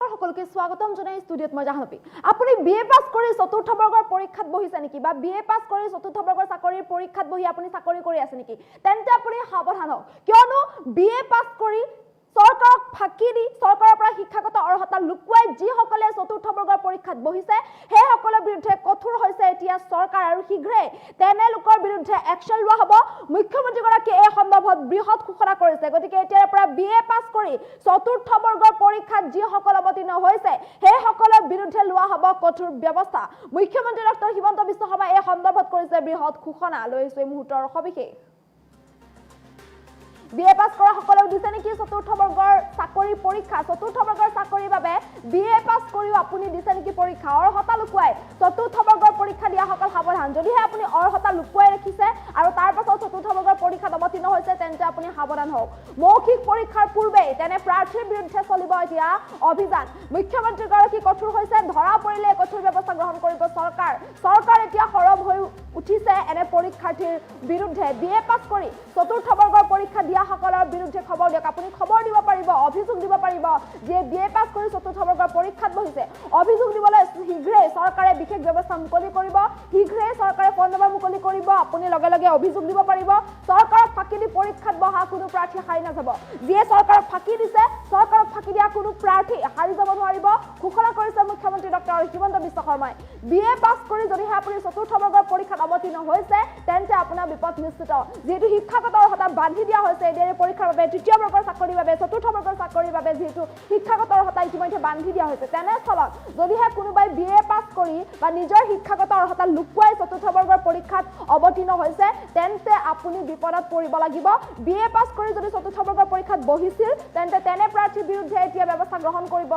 নমস্কাৰ সকলোকে স্বাগতম জনাই ষ্টুডিঅত মই জাহ্নবী আপুনি বিএ পাস কৰি চতুৰ্থ বৰ্গৰ পৰীক্ষাত বহিছে নেকি বা বিএ পাস কৰি চতুৰ্থ বৰ্গৰ চাকৰিৰ পৰীক্ষাত বহি আপুনি চাকৰি কৰি আছে নেকি তেন্তে আপুনি সাৱধান হওক কিয়নো বিএ পাস কৰি সৰকাৰক ফাঁকি দি সৰকাৰেৰ পৰা শিক্ষাগত অৰ্হতা লুকুৱাই যিসকলে চতুৰ্থ বৰ্গৰ পৰীক্ষাত বহিছে সেই সকলৰ বিৰুদ্ধে কঠোৰ হৈছে এতিয়া সৰকাৰ আৰু শীঘ্ৰে তেনে লোকৰ বিৰুদ্ধে একশন লোৱা হ'ব মুখ্যমন্ত্ৰী গৰাকী এই সন্দৰ্ভত বৃহৎ ঘোষণা কৰিছে গতিকে এতিয়াৰ পৰা বিএ পাস কৰি চতুৰ্থ বৰ্গৰ পৰীক্ষাত যিসকল অৱতীৰ্ণ হৈছে সেই সকলৰ বিৰুদ্ধে লোৱা হ'ব কঠোৰ ব্যৱস্থা মুখ্যমন্ত্ৰী ডক্টৰ হিমন্ত বিশ্ব শৰ্মাই এই সন্দৰ্ভত কৰিছে বৃহৎ ঘোষণা লৈছে মুহূৰ্তৰ সবিশেষ বিএ পাস কৰা সকলেও দিছে নেকি চতুৰ্থ বৰ্গৰ চাকৰি পৰীক্ষা চতুৰ্থ বৰ্গৰ চাকৰিৰ বাবে বিএ পাস কৰিও আপুনি দিছে নেকি পৰীক্ষা অৰ্হতা লুকুৱাই চতুৰ্থ বৰ্গৰ পৰীক্ষা দিয়া সকল সাৱধান যদিহে আপুনি অৰ্হতা লুকুৱাই ৰাখিছে আৰু তাৰ পাছত চতুৰ্থ বৰ্গৰ পৰীক্ষাত অৱতীৰ্ণ হৈছে তেন্তে আপুনি সাৱধান হওক মৌখিক পৰীক্ষাৰ পূৰ্বে তেনে প্ৰাৰ্থীৰ বিৰুদ্ধে চলিব এতিয়া অভিযান মুখ্যমন্ত্ৰী গৰাকী কঠোৰ হৈছে ধৰা পৰিলে কঠোৰ ব্যৱস্থা গ্ৰহণ কৰিব চৰকাৰ এতিয়া সৰব হৈ উঠিছে এনে পৰীক্ষাৰ্থীৰ বিৰুদ্ধে বিএ পাস কৰি চতুৰ্থ বৰ্গৰ পৰীক্ষা সকলৰ বিৰুদ্ধে খবৰ দিয়ক আপুনি খবৰ দিব পাৰিব অভিযোগ দিব পাৰিব যে বিএ পাস কৰি চতুৰ্থ বৰ্গৰ পৰীক্ষাত বহিছে অভিযোগ দিবলৈ শীঘ্ৰে চৰকাৰে বিশেষ ব্যৱস্থা মুকলি কৰিব শীঘ্ৰে চৰকাৰে ফোন নম্বৰ মুকলি কৰিব আপুনি লগে লগে অভিযোগ দিব পাৰিব চৰকাৰক ফাঁকি দি পৰীক্ষাত বহা কোনো প্ৰাৰ্থী হাৰি নাযাব যিয়ে চৰকাৰক ফাঁকি দিছে চৰকাৰক ফাঁকি দিয়া কোনো প্ৰাৰ্থী হাৰি যাব নোৱাৰিব ঘোষণা কৰিছে মুখ্যমন্ত্ৰী ডক্টৰ হিমন্ত বিশ্ব শৰ্মাই বিএ পাস কৰি যদিহে আপুনি চতুৰ্থ বৰ্গৰ পৰীক্ষাত অৱতীৰ্ণ হৈছে তেন্তে আপোনাৰ বিপদ নিশ্চিত যেহেতু শিক্ষাগত অৰ্হতা বান্ধি দিয়া হৈছে এডিআৰ পৰীক্ষাৰ বাবে তৃতীয় বৰ্গৰ চাকৰিৰ বাবে চতুৰ্থ বৰ্গৰ চাকৰিৰ বাবে যেহেতু শিক্ষাগত অৰ্হতা ইতিমধ্যে বান্ধি দিয়া হৈছে তেনেস্থলত যদিহে কোনোবাই বিএ পাস কৰি বা নিজৰ শিক্ষাগত অৰ্হতা লুকুৱাই চতুৰ্থ বৰ্গৰ পৰীক্ষাত অৱতীৰ্ণ হৈছে তেন্তে আপুনি বিপদত পৰিব লাগিব বিএ পাস কৰি যদি চতুৰ্থ বৰ্গৰ পৰীক্ষাত বহিছিল তেন্তে তেনে প্ৰাৰ্থীৰ বিৰুদ্ধে এতিয়া ব্যৱস্থা গ্ৰহণ কৰিব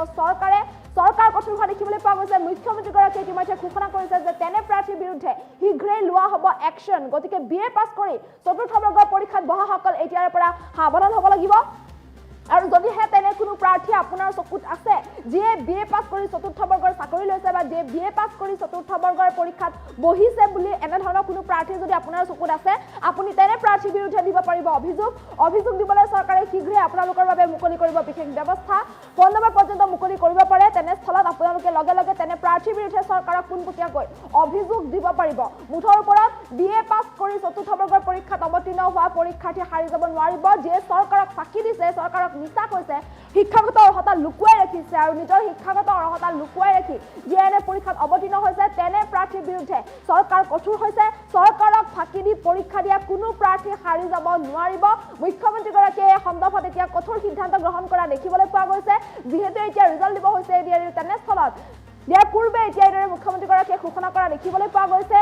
চৰকাৰ কঠোৰ হোৱা দেখিবলৈ পোৱা গৈছে মুখ্যমন্ত্ৰী গৰাকীয়ে ইতিমধ্যে ঘোষণা কৰিছে যে তেনে প্ৰাৰ্থীৰ বিৰুদ্ধে শীঘ্ৰেই লোৱা হ'ব একশন গতিকে বিএ পাস কৰি চতুৰ্থ বৰ্গৰ পৰীক্ষাত বহা সকল এতিয়াৰ পৰা সাৱধান হ'ব লাগিব আৰু যদিহে তেনে কোনো প্ৰাৰ্থী আপোনাৰ চকুত আছে যিয়ে বিএ পাস কৰি চতুৰ্থ বৰ্গৰ চাকৰি লৈছে বা যিয়ে বিএ পাস কৰি চতুৰ্থ বৰ্গৰ পৰীক্ষাত বহিছে বুলি এনে ধৰণৰ কোনো প্ৰাৰ্থী যদি আপোনাৰ চকুত আছে আপুনি তেনে প্ৰাৰ্থীৰ বিৰুদ্ধে দিব পাৰিব অভিযোগ দিবলৈ চৰকাৰে শীঘ্ৰে আপোনালোকৰ বাবে মুকলি কৰিব বিশেষ ব্যৱস্থা ফোন নম্বৰ পৰ্যন্ত মুকলি কৰিব পাৰে তেনেস্থলত আপোনালোকে লগে লগে তেনে প্ৰাৰ্থীৰ বিৰুদ্ধে চৰকাৰক পোনপটীয়াকৈ অভিযোগ দিব পাৰিব মুঠৰ ওপৰত বিএ পাস কৰি চতুৰ্থ বৰ্গৰ পৰীক্ষাত অৱতীৰ্ণ হোৱা পৰীক্ষাৰ্থী হাৰি যাব নোৱাৰিব যিয়ে চৰকাৰক ফাঁকি দিছে চৰকাৰক মিছা কৈছে শিক্ষাগত অৰ্হতা লুকুৱাই ৰাখিছে আৰু নিজৰ শিক্ষাগত অৰ্হতা লুকুৱাই ৰাখি যিয়ে এনে পৰীক্ষাত অৱতীৰ্ণ হৈছে তেনে প্ৰাৰ্থীৰ বিৰুদ্ধে চৰকাৰ কঠোৰ হৈছে চৰকাৰক ফাঁকি দি পৰীক্ষা দিয়া কোনো প্ৰাৰ্থী হাৰি যাব নোৱাৰিব মুখ্যমন্ত্ৰী গৰাকীয়ে এই সন্দৰ্ভত এতিয়া কঠোৰ সিদ্ধান্ত গ্ৰহণ কৰা দেখিবলৈ পোৱা গৈছে যিহেতু এতিয়া ৰিজাল্ট দিব হৈছে তেনেস্থলত ইয়াৰ পূৰ্বে এতিয়া এইদৰে মুখ্যমন্ত্ৰী গৰাকীয়ে ঘোষণা কৰা দেখিবলৈ পোৱা গৈছে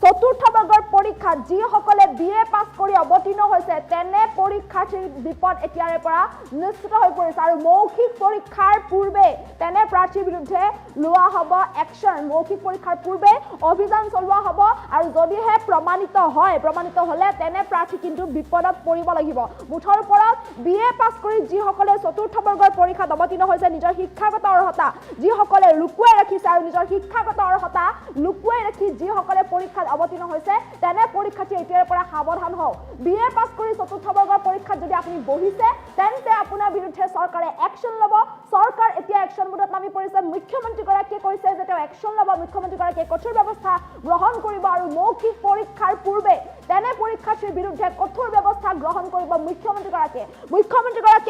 চতুৰ্থ বৰ্গৰ পৰীক্ষাত যিসকলে বিএ পাস কৰি অৱতীৰ্ণ হৈছে তেনে পৰীক্ষাৰ্থীৰ বিপদ এতিয়াৰে পৰা নিশ্চিত হৈ পৰিছে আৰু মৌখিক পৰীক্ষাৰ পূৰ্বে তেনে প্ৰাৰ্থীৰ বিৰুদ্ধে লোৱা হ'ব একশন মৌখিক পৰীক্ষাৰ পূৰ্বে অভিযান চলোৱা হ'ব আৰু যদিহে প্ৰমাণিত হ'লে তেনে প্ৰাৰ্থী কিন্তু বিপদত পৰিব লাগিব মুঠৰ ওপৰত বিএ পাস কৰি যিসকলে চতুৰ্থ বৰ্গৰ পৰীক্ষাত অৱতীৰ্ণ হৈছে নিজৰ শিক্ষাগত অৰ্হতা যিসকলে লুকুৱাই ৰাখিছে আৰু নিজৰ শিক্ষাগত অৰ্হতা লুকুৱাই ৰাখি যিসকলে পৰীক্ষাত অৱতীৰ্ণ হৈছে তেনে পৰীক্ষাৰ্থী এতিয়াৰ পৰা সাৱধান হওক বিএ পাস কৰি চতুৰ্থ বৰ্গৰ পৰীক্ষাত যদি আপুনি বহিছে তেন্তে আপোনাৰ বিৰুদ্ধে চৰকাৰে একশন ল'ব চৰকাৰ এতিয়া একশন মোডত নামি পৰিছে মুখ্যমন্ত্ৰী গৰাকীয়ে কৈছে যে তেওঁ একশন ল'ব মুখ্যমন্ত্ৰী গৰাকীয়ে কঠোৰ ব্যৱস্থা গ্ৰহণ কৰিব আৰু মৌখিক পৰীক্ষাৰ পূৰ্বে তেনে পৰীক্ষাৰ্থীৰ বিৰুদ্ধে কঠোৰ ব্যৱস্থা গ্ৰহণ কৰিব মুখ্যমন্ত্ৰী গৰাকীয়ে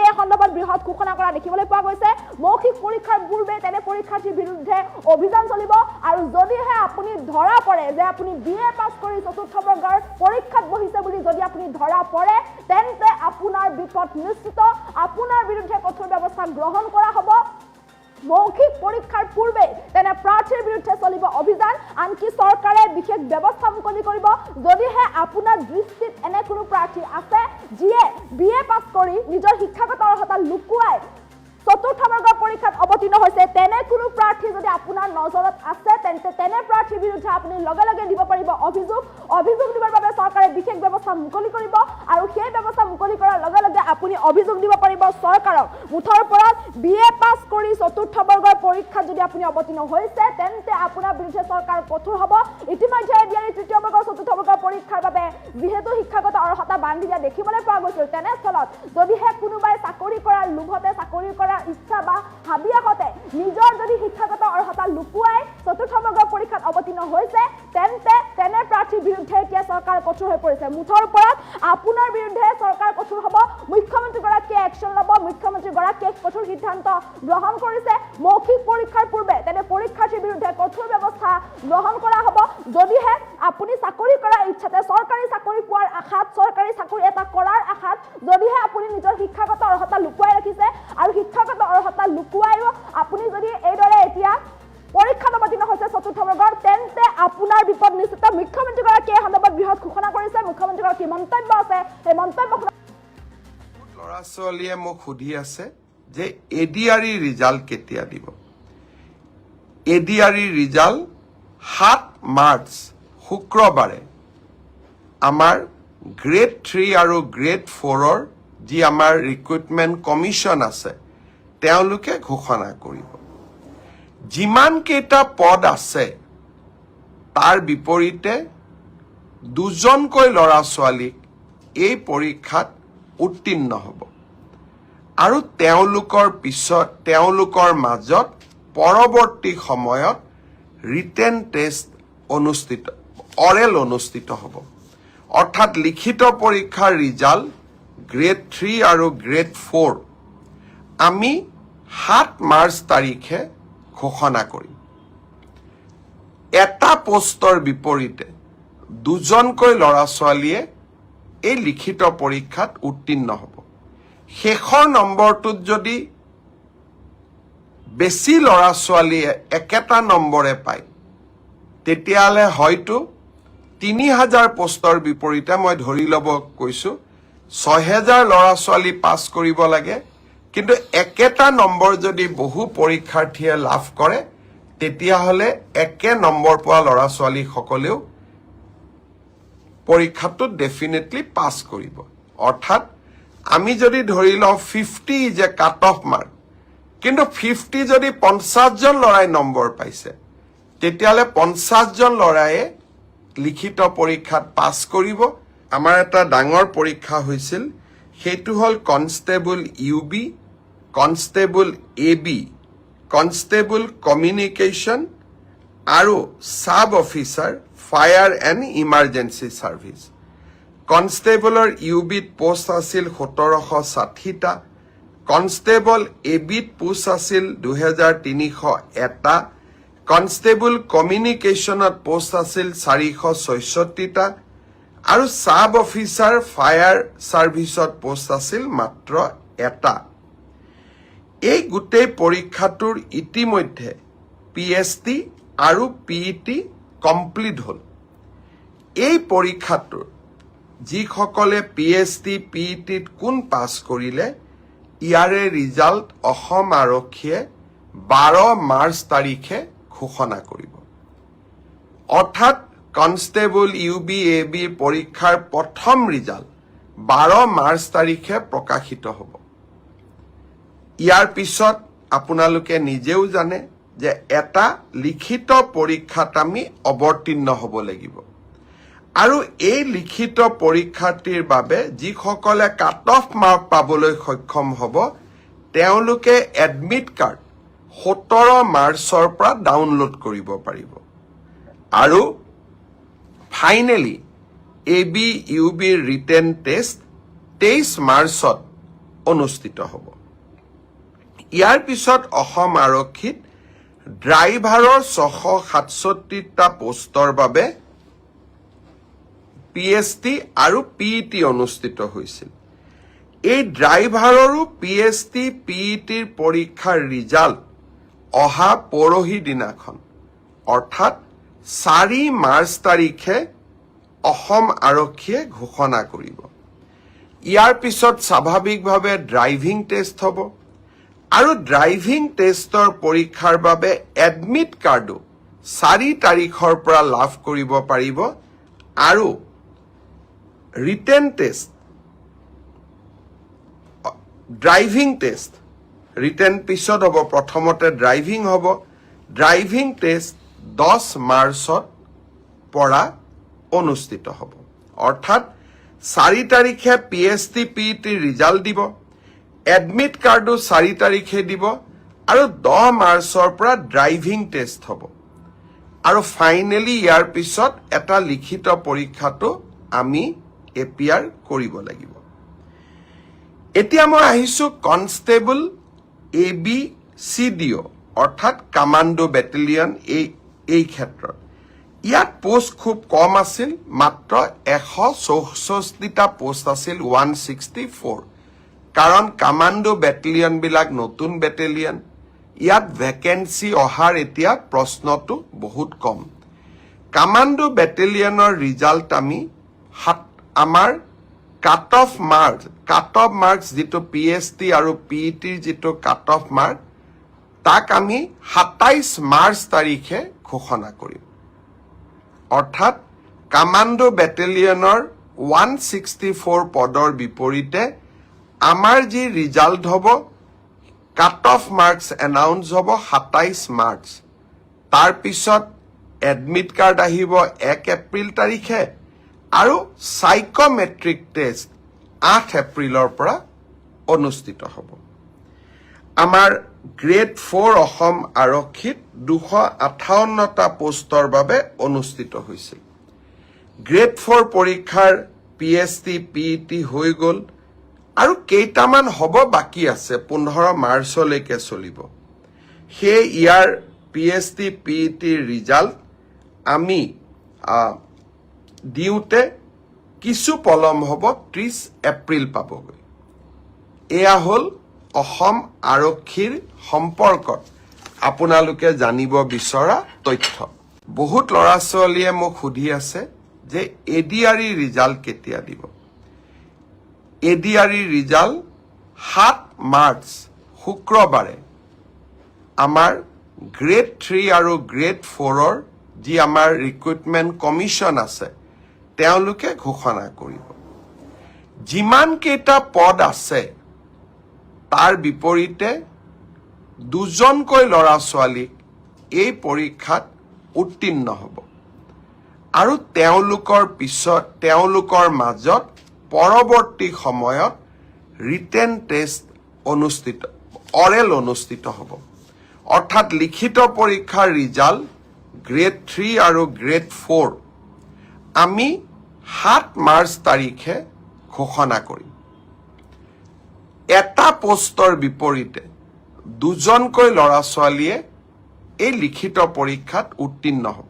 এই সন্দৰ্ভত বৃহৎ ঘোষণা কৰা দেখিবলৈ পোৱা গৈছে মৌখিক পৰীক্ষাৰ পূৰ্বে তেনে পৰীক্ষাৰ্থীৰ বিৰুদ্ধে অভিযান চলিব আৰু যদিহে আপুনি ধৰা পৰে যে আপুনি বিএ পাস কৰি চতুৰ্থ বৰ্গৰ পৰীক্ষাত বহিছে বুলি যদি আপুনি ধৰা পৰে তেন্তে আপোনাৰ বিপদ নিশ্চিত আপোনাৰ বিৰুদ্ধে কঠোৰ ব্যৱস্থা গ্ৰহণ কৰা হ'ব মৌখিক পৰীক্ষাৰ পূৰ্বে তেনে প্ৰাৰ্থীৰ বিৰুদ্ধে চলিব অভিযান আনকি চৰকাৰে বিশেষ ব্যৱস্থা মুকলি কৰিব যদিহে আপোনাৰ দৃষ্টিত এনে কোনো প্ৰাৰ্থী আছে যিয়ে বিএ পাস কৰি নিজৰ শিক্ষাগত অৰ্হতা লুকুৱাই চতুৰ্থ বৰ্গৰ পৰীক্ষাত অৱতীৰ্ণ হৈছে তেনে কোনো প্ৰাৰ্থী যদি আপোনাৰ নজৰত আছে তেন্তে তেনে প্ৰাৰ্থীৰ বিৰুদ্ধে আপুনি লগে লগে দিব পাৰিব অভিযোগ দিবৰ বাবে চৰকাৰে বিশেষ ব্যৱস্থা মুকলি কৰিব আৰু সেই ব্যৱস্থা মুকলি কৰাৰ লগে লগে আপুনি অভিযোগ দিব পাৰিব চৰকাৰক মুঠৰ ওপৰত বিএ পাস কৰি চতুৰ্থ বৰ্গৰ পৰীক্ষাত যদি আপুনি অৱতীৰ্ণ হৈছে তেন্তে আপোনাৰ বিৰুদ্ধে চৰকাৰ কঠোৰ হ'ব ইতিমধ্যে এডিআৰ তৃতীয় বৰ্গৰ চতুৰ্থ বৰ্গৰ পৰীক্ষাৰ বাবে যিহেতু শিক্ষাগত অৰ্হতা বান্ধি দিয়া দেখিবলৈ পোৱা গৈছিল তেনেস্থলত যদিহে কোনোবাই চাকৰি কৰাৰ লোভতে চাকৰি কৰাৰ ইচ্ছা বা হাবিয়াসতে নিজৰ যদি শিক্ষাগত অৰ্হতা লুকুৱাই চতুৰ্থ বৰ্গৰ পৰীক্ষাত অৱতীৰ্ণ হৈছে তেনে প্ৰাৰ্থীৰ বিৰুদ্ধে এতিয়া চৰকাৰ কঠোৰ হৈ পৰিছে মুঠৰ ওপৰত আপোনাৰ বিৰুদ্ধে চৰকাৰ কঠোৰ হ'ব মুখ্যমন্ত্ৰীগৰাকীয়ে একশ্যন ল'ব মুখ্যমন্ত্ৰীগৰাকীয়ে কঠোৰ সিদ্ধান্ত গ্ৰহণ কৰিছে মৌখিক পৰীক্ষাৰ পূৰ্বে তেনে পৰীক্ষাৰ্থীৰ বিৰুদ্ধে কঠোৰ ব্যৱস্থা গ্ৰহণ কৰা হ'ব যদিহে আপুনি চাকৰি কৰাৰ ইচ্ছাতে চৰকাৰী চাকৰি পোৱাৰ আশাত চৰকাৰী চাকৰি এটা কৰাৰ আশাত যদিহে আপুনি নিজৰ শিক্ষাগত অৰ্হতা লুকুৱাই ৰাখিছে আৰু শিক্ষাগত অৰ্হতা লুকুৱাইও আপুনি যদি এইদৰে এতিয়া পৰীক্ষাত অৱতীৰ্ণ হৈছে চতুৰ্থ বৰ্গৰ তেন্তে আপোনাৰ বিপদ নিশ্চিত মুখ্যমন্ত্ৰীগৰাকীয়ে সন্দৰ্ভত বৃহৎ ঘোষণা কৰিছে মুখ্যমন্ত্ৰীগৰাকীৰ মন্তব্য আছে এই মন্তব্য ল'ৰা ছোৱালীয়ে মোক সুধি আছে যে এডিআৰই ৰিজাল্ট কেতিয়া দিব এডিআৰই ৰিজাল্ট 7 মাৰ্চ শুক্ৰবাৰে আমাৰ গ্ৰেড 3 আৰু গ্ৰেড 4ৰ যি আমাৰ ৰিক্ৰুটমেণ্ট কমিশ্যন আছে তেওঁলোকে ঘোষণা কৰিব যিমান কেইটা পদ আছে তাৰ বিপৰীতে দুজনকৈ ল'ৰা ছোৱালীক এই পৰীক্ষাত উত্তীৰ্ণ হ'ব আৰু তেওঁলোকৰ মাজত পৰৱৰ্তী সময়ত ৰিটেন টেষ্ট অৰেল অনুষ্ঠিত হ'ব অৰ্থাৎ লিখিত পৰীক্ষাৰ ৰিজাল্ট গ্ৰেড 3 আৰু গ্ৰেড 4 আমি 7 মাৰ্চ তাৰিখে ঘোষণা কৰিম এটা পোষ্টৰ বিপৰীতে দুজনকৈ ল'ৰা ছোৱালীয়ে এই লিখিত পৰীক্ষাত উত্তীৰ্ণ হ'ব শেষৰ নম্বৰটোত যদি বেছি ল'ৰা ছোৱালীয়ে একেটা নম্বৰে পায় তেতিয়াহ'লে হয়তো 3000 পোষ্টৰ বিপৰীতে মই ধৰি ল'ব কৈছোঁ 6000 ল'ৰা ছোৱালী পাছ কৰিব লাগে কিন্তু একেটা নম্বৰ যদি বহু পৰীক্ষাৰ্থীয়ে লাভ কৰে তেতিয়াহ'লে একে নম্বৰ পোৱা ল'ৰা ছোৱালীসকলেও পৰীক্ষাটোত ডেফিনেটলি পাছ কৰিব অৰ্থাৎ আমি যদি ধৰি লওঁ 50 is a cut off mark কিন্তু 50 যদি 50 জন ল'ৰাই নম্বৰ পাইছে তেতিয়াহ'লে 50 জন ল'ৰায়ে লিখিত পৰীক্ষাত পাছ কৰিব আমাৰ এটা ডাঙৰ পৰীক্ষা হৈছিল সেইটো হ'ল constable UB constable AB constable communication আৰু sub officer fire and emergency service কনষ্টেবলৰ UBত পোষ্ট আছিল 1760টা কনষ্টেবল ABত পোষ্ট আছিল 2301টা কনষ্টেবল কমিউনিকেশ্যনত পোষ্ট আছিল 466টা আৰু সাব অফিচাৰ ফায়াৰ ছাৰ্ভিচত পোষ্ট আছিল মাত্ৰ এটা এই গোটেই পৰীক্ষাটোৰ ইতিমধ্যে PST আৰু PET কমপ্লিট হ'ল এই পৰীক্ষাটোৰ যিসকলে PST PETত কোন পাছ কৰিলে ইয়াৰে ৰিজাল্ট অসম আৰক্ষীয়ে 12 মাৰ্চ তাৰিখে ঘোষণা কৰিব অৰ্থাৎ কনষ্টেবল UB AB পৰীক্ষাৰ প্ৰথম ৰিজাল্ট 12 মাৰ্চ তাৰিখে প্ৰকাশিত হ'ব ইয়াৰ পিছত আপোনালোকে নিজেও জানে যে এটা লিখিত পৰীক্ষাত আমি অৱতীৰ্ণ হ'ব লাগিব আৰু এই লিখিত পৰীক্ষাটিৰ বাবে যিসকলে কাট অফ মাৰ্ক পাবলৈ সক্ষম হ'ব তেওঁলোকে এডমিট কাৰ্ড 17 মাৰ্চৰ পৰা ডাউনলোড কৰিব পাৰিব আৰু finally AB UB written test 23 মাৰ্চত অনুষ্ঠিত হ'ব ইয়াৰ পিছত অসম আৰক্ষীত ড্ৰাইভাৰৰ 667টা পোষ্টৰ বাবে PST আৰু PET অনুষ্ঠিত হৈছিল এই ড্ৰাইভাৰৰো PST PETৰ পৰীক্ষাৰ ৰিজাল্ট অহা পৰহি দিনাখন অৰ্থাৎ 4 মাৰ্চ তাৰিখে অসম আৰক্ষীয়ে ঘোষণা কৰিব ইয়াৰ পিছত স্বাভাৱিকভাৱে ড্ৰাইভিং টেষ্ট হ'ব আৰু ড্ৰাইভিং টেষ্টৰ পৰীক্ষাৰ বাবে এডমিট কাৰ্ডো 4 তাৰিখৰ পৰা লাভ কৰিব পাৰিব আৰু written test driving test written পিছত হ'ব প্ৰথমতে ড্ৰাইভিং হ'ব ড্ৰাইভিং টেষ্ট 10 মাৰ্চত পৰা অনুষ্ঠিত হ'ব অৰ্থাৎ 4 তাৰিখে PST PET ৰিজাল্ট দিব এডমিট কাৰ্ডো 4 তাৰিখে দিব আৰু 10 মাৰ্চৰ পৰা ড্ৰাইভিং টেষ্ট হ'ব আৰু ফাইনেলি ইয়াৰ পিছত এটা লিখিত পৰীক্ষাটো আমি এপিয়াৰ কৰিব লাগিব এতিয়া মই আহিছো কনষ্টেবল ABCDO অৰ্থাৎ কমাণ্ডো বেটেলিয়ন এই ক্ষেত্ৰত ইয়াত পোষ্ট খুব কম আছিল মাত্ৰ 164টা পোষ্ট আছিল 164 কাৰণ কমাণ্ডো বেটেলিয়ন বিলাক নতুন বেটেলিয়ন ইয়াত ভেকেন্সি অহাৰ এতিয়া প্ৰশ্নটো বহুত কম কমাণ্ডো বেটেলিয়নৰ ৰিজাল্ট আমি আমাৰ কাট অফ মাৰ্কস যেটো PST আৰু PET যেটো কাট অফ মাৰ্ক তাক আমি 27 মাৰ্চ তাৰিখে ঘোষণা কৰিম অৰ্থাৎ কমাণ্ডো বেটেলিয়নৰ 164 পদৰ বিপৰীতে আমাৰ যি ৰিজাল্ট হ'ব কাট অফ মাৰ্কস এনাউন্স হ'ব 27 মাৰ্চ তাৰ পিছত এডমিট কাৰ্ড আহিব 1 এপ্ৰিল তাৰিখে আৰু সাইকোমেট্ৰিক টেষ্ট 8 এপ্ৰিলৰ পৰা অনুষ্ঠিত হ'ব আমাৰ গ্ৰেড 4 অসম আৰক্ষীত 258টা পোষ্টৰ বাবে অনুষ্ঠিত হৈছিল গ্ৰেড 4 পৰীক্ষাৰ PST PET হৈ গ'ল আৰু কেইটামান হ'ব বাকি আছে 15 মাৰ্চলৈকে চলিব সেই ইয়াৰ PST PET ৰিজাল্ট আমি দিওতে কিছু পলম হ'ব 30 এপ্ৰিল পাবগৈ এয়া হ'ল অসম আৰক্ষীৰ সম্পৰ্কত আপোনালোকে জানিব বিচৰা তথ্য বহুত লৰা ছোৱালীয়ে মোক সুধি আছে যে ADRE ৰিজাল্ট কেতিয়া দিব ADRE ৰিজাল্ট 7 মাৰ্চ শুক্ৰবাৰে আমাৰ গ্ৰেড 3 আৰু গ্ৰেড 4ৰ যি আমাৰ ৰিক্ৰুটমেন্ট কমিশন আছে তেওঁলোকে ঘোষণা কৰিব যিমান কেইটা পদ আছে তাৰ বিপৰীতে দুজনকৈ লৰা ছোৱালীক এই পৰীক্ষাত উত্তীৰ্ণ হ'ব আৰু তেওঁলোকৰ মাজত পৰৱৰ্তী সময়ত ৰিটেন টেষ্ট অৰেল অনুষ্ঠিত হ'ব অৰ্থাৎ লিখিত পৰীক্ষাৰ ৰিজাল্ট গ্ৰেড 3 আৰু গ্ৰেড 4 আমি 7 মাৰ্চ তাৰিখে ঘোষণা কৰিম এটা পোষ্টৰ বিপৰীতে দুজনকৈ লৰা ছোৱালীয়ে এই লিখিত পৰীক্ষাত উত্তীৰ্ণ হ'ব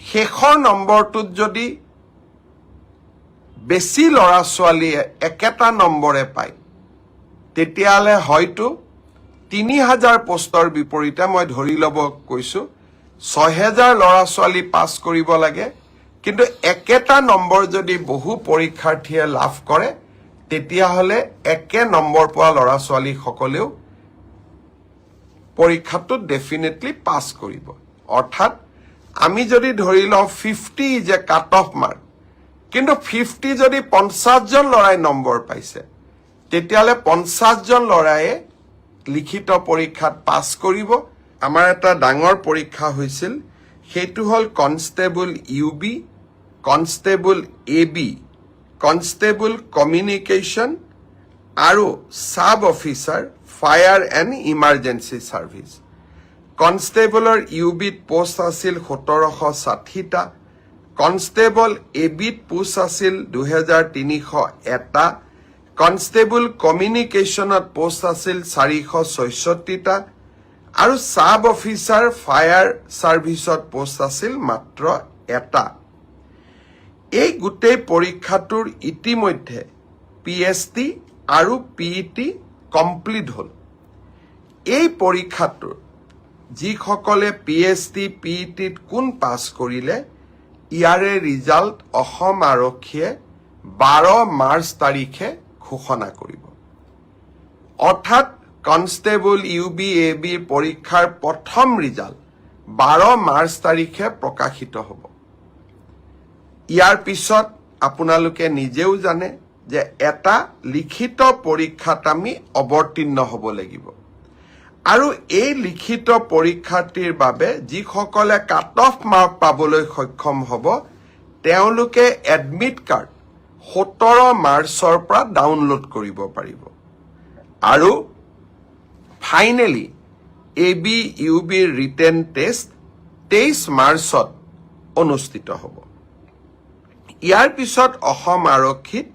শেষৰ নম্বৰটোত যদি বেছি লৰা ছোৱালীয়ে একেটা নম্বৰে পায় তেতিয়ালে হয়তো 3000 পোষ্টৰ বিপৰীতে মই ধৰি ল'ব কৈছো 6000 লৰা ছোৱালী পাছ কৰিব লাগে কিন্তু একেটা নম্বৰ যদি বহু পৰীক্ষাৰ্থীয়ে লাভ কৰে তেতিয়াহলে একে নম্বৰ পোৱা লৰা ছোৱালী সকলেও পৰীক্ষাটো ডেফিনেটলি পাছ কৰিব অৰ্থাৎ আমি যদি ধৰি লওঁ 50 যে কাট অফ মাৰ্ক কিন্তু 50 যদি 50 জন লৰাই নম্বৰ পাইছে তেতিয়ালে 50 জন লৰায়ে লিখিত পৰীক্ষাত পাছ কৰিব আমাৰ এটা ডাঙৰ পৰীক্ষা হৈছিল সেইটো হল constable UB constable AB constable communication আৰু sub officer fire and emergency service কনষ্টেবলৰ UBত পোষ্ট আছিল 1760টা কনষ্টেবল ABত পোষ্ট আছিল 2301টা কনষ্টেবল কমিউনিকেশ্যনত পোষ্ট আছিল 466টা আৰু সাব অফিচাৰ ফায়াৰ সাৰ্ভিসত পোষ্ট আছিল মাত্ৰ এটা এই গোটেই পৰীক্ষাটোৰ ইতিমধ্যে PST আৰু PET কমপ্লিট হল এই পৰীক্ষাটোৰ যিসকলে PST PETত কোন পাছ কৰিলে ইয়াৰে ৰিজাল্ট অসম আৰক্ষীয়ে 12 মাৰ্চ তাৰিখে ঘোষণা কৰিব অৰ্থাৎ কনষ্টেবল UB AB পৰীক্ষাৰ প্ৰথম ৰিজাল্ট 12 মাৰ্চ তাৰিখে প্ৰকাশিত হ'ব ইয়াৰ পিছত আপোনালোকে নিজেও জানে যে এটা লিখিত পৰীক্ষাত আমি অৱতীৰ্ণ হ'ব লাগিব আৰু এই লিখিত পৰীক্ষাটিৰ বাবে যিসকলে কাট অফ মাৰ্ক পাবলৈ সক্ষম হ'ব তেওঁলোকে এডমিট কাৰ্ড 17 মাৰ্চৰ পৰা ডাউনলোড কৰিব পাৰিব আৰু finally AB UB written test 23 মাৰ্চত অনুষ্ঠিত হ'ব। ইয়াৰ পিছত অসম আৰক্ষীত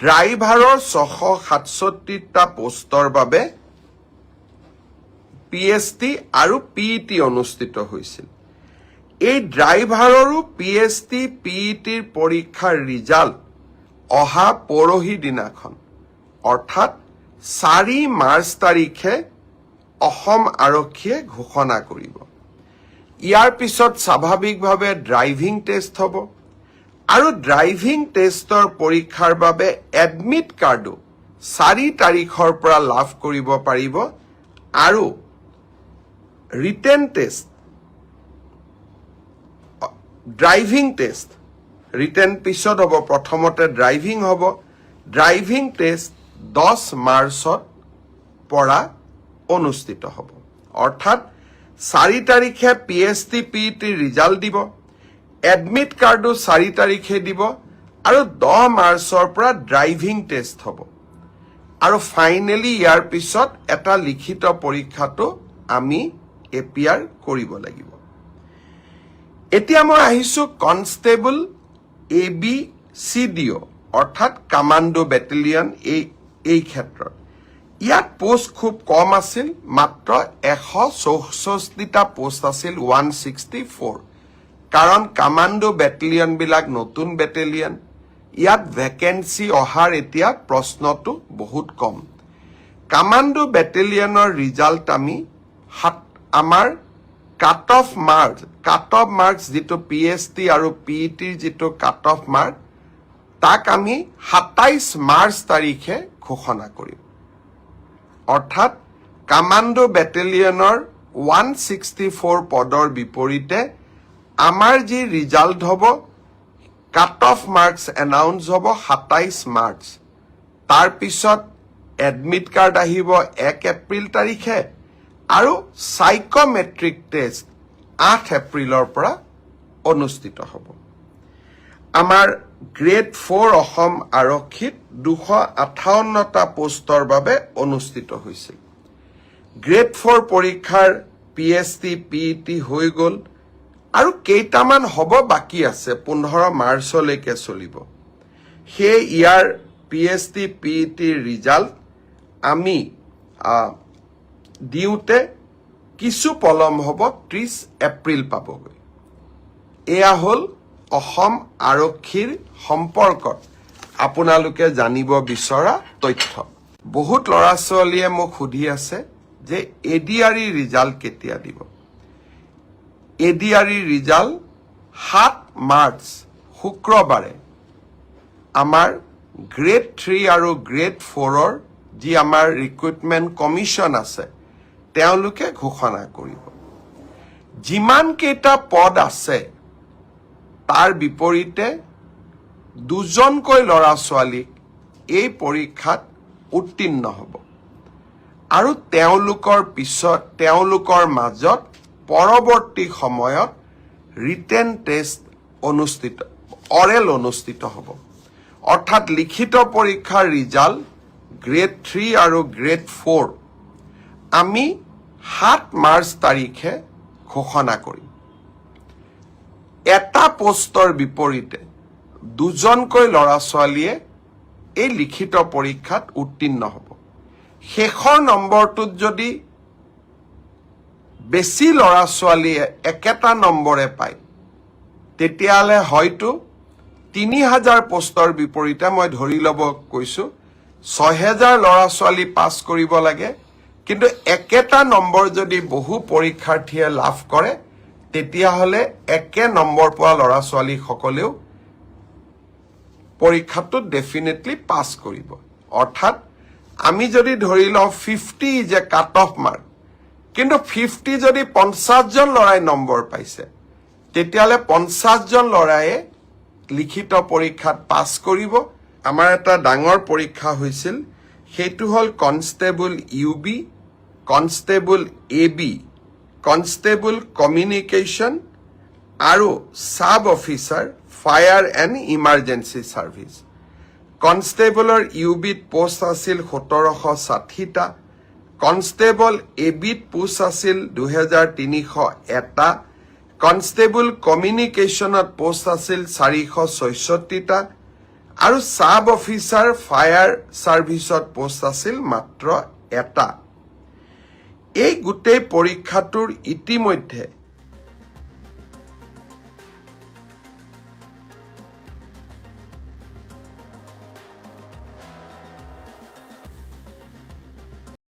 ড্ৰাইভাৰৰ 667টা পোষ্টৰ বাবে PST আৰু PET অনুষ্ঠিত হৈছিল। এই ড্ৰাইভাৰৰো PST PETৰ পৰীক্ষাৰ ৰিজাল্ট অহা পৰহি দিনাখন অৰ্থাৎ 4 মাৰ্চ তাৰিখে অসম আৰক্ষীয়ে ঘোষণা কৰিব। ইয়াৰ পিছত স্বাভাৱিকভাৱে ড্ৰাইভিং টেষ্ট হ'ব আৰু ড্ৰাইভিং টেষ্টৰ পৰীক্ষাৰ বাবে এডমিট কাৰ্ডো 4 তাৰিখৰ পৰা লাভ কৰিব পাৰিব আৰু written test driving test written পিছত হ'ব, প্ৰথমতে ড্ৰাইভিং হ'ব। ড্ৰাইভিং টেষ্ট 10 মাৰ্চত পৰা অনুষ্ঠিত হ'ব। অৰ্থাৎ 4 তাৰিখে PST PET ৰিজাল্ট দিব, এডমিট কাৰ্ডো 4 তাৰিখে দিব আৰু 10 মাৰ্চৰ পৰা ড্ৰাইভিং টেষ্ট হ'ব আৰু ফাইনেলি ইয়াৰ পিছত এটা লিখিত পৰীক্ষাটো আমি APR কৰিব লাগিব। এতিয়া মই আহিছোঁ কনষ্টেবল ABCDO অৰ্থাৎ কামাণ্ডো বেটেলিয়ন এই ক্ষেত্ৰত। ইয়াত পোষ্ট খুব কম আছিল, মাত্ৰ 164টা পোষ্ট আছিল 164, কাৰণ কামাণ্ডো বেটেলিয়নবিলাক নতুন বেটেলিয়ন। ইয়াত ভেকেঞ্চি অহাৰ এতিয়া প্ৰশ্নটো বহুত কম। কামাণ্ডো বেটেলিয়নৰ ৰিজাল্ট আমি আমাৰ কাট অফ মাৰ্কছ যিটো PST আৰু PETৰ যিটো কাট অফ মাৰ্ক তাক আমি 27 মাৰ্চ তাৰিখে ঘোষণা কৰিম। অৰ্থাৎ কামাণ্ডো বেটেলিয়নৰ 164 পদৰ বিপৰীতে আমাৰ যি ৰিজাল্ট হ'ব কাট অফ মাৰ্কছ এনাউন্স হ'ব 27 মাৰ্চ। তাৰ পিছত এডমিট কাৰ্ড আহিব 1 এপ্ৰিল তাৰিখে আৰু সাইকোমেট্ৰিক টেষ্ট 8 এপ্ৰিলৰ পৰা অনুষ্ঠিত হ'ব। আমাৰ গ্ৰেড 4 অসম আৰক্ষীত 258টা পোষ্টৰ বাবে অনুষ্ঠিত হৈছিল। গ্ৰেড 4 পৰীক্ষাৰ PST PET হৈ গ'ল আৰু কেইটামান হ'ব বাকী আছে, 15 মাৰ্চলৈকে চলিব। সেই ইয়াৰ PST PETৰ ৰিজাল্ট আমি দিওঁতে কিছু পলম হ'ব, 30 এপ্ৰিল পাবগৈ। এয়া হ'ল অসম আৰক্ষীৰ সম্পৰ্কত আপোনালোকে জানিব বিচৰা তথ্য। বহুত ল'ৰা ছোৱালীয়ে মোক সুধি আছে যে ADRE ৰিজাল্ট কেতিয়া দিব। ADRE ৰিজাল্ট 7 মাৰ্চ শুক্ৰবাৰে আমাৰ গ্ৰেড 3 আৰু গ্ৰেড 4ৰ যি আমাৰ ৰিক্ৰুটমেণ্ট কমিশ্যন আছে তেওঁলোকে ঘোষণা কৰিব। যিমান কেইটা পদ আছে তাৰ বিপৰীতে 2জনকৈ ল'ৰা ছোৱালীক এই পৰীক্ষাত উত্তীৰ্ণ হ'ব আৰু তেওঁলোকৰ মাজত পৰৱৰ্তী সময়ত ৰিটেন টেষ্ট অৰেল অনুষ্ঠিত হ'ব। অৰ্থাৎ লিখিত পৰীক্ষাৰ ৰিজাল্ট গ্ৰেড 3 আৰু গ্ৰেড 4 আমি 7 মাৰ্চ তাৰিখে ঘোষণা কৰিম। এটা পোষ্টৰ বিপৰীতে 2জনকৈ ল'ৰা ছোৱালীয়ে এই লিখিত পৰীক্ষাত উত্তীৰ্ণ হ'ব। শেষৰ নম্বৰটোত যদি বেছি ল'ৰা ছোৱালীয়ে একেটা নম্বৰে পায় তেতিয়াহ'লে হয়তো 3000 পোষ্টৰ বিপৰীতে মই ধৰি ল'ব কৈছোঁ 6000 ল'ৰা ছোৱালী পাছ কৰিব লাগে, কিন্তু একেটা নম্বৰ যদি বহু পৰীক্ষাৰ্থীয়ে লাভ কৰে তেতিয়াহ'লে একে নম্বৰ পোৱা ল'ৰা ছোৱালীসকলেও পৰীক্ষাটোত ডেফিনেটলি পাছ কৰিব। অৰ্থাৎ আমি যদি ধৰি লওঁ 50 is a cut off mark, কিন্তু 50 যদি 50জন ল'ৰাই নম্বৰ পাইছে তেতিয়াহ'লে 50জন ল'ৰায়ে লিখিত পৰীক্ষাত পাছ কৰিব। আমাৰ এটা ডাঙৰ পৰীক্ষা হৈছিল, সেইটো হ'ল constable UB, constable AB, constable communication আৰু sub officer fire and emergency service. কনষ্টেবলৰ UBত পোষ্ট আছিল 1760টা কনষ্টেবল এবিত পোষ্ট আছিল 2301টা, কনষ্টেবল কমিউনিকেশ্যনত পোষ্ট আছিল 466টা, আৰু সাব অফিচাৰ ফায়াৰ ছাৰ্ভিচত পোষ্ট আছিল মাত্ৰ এটা। এই গোটেই পৰীক্ষাটোৰ ইতিমধ্যে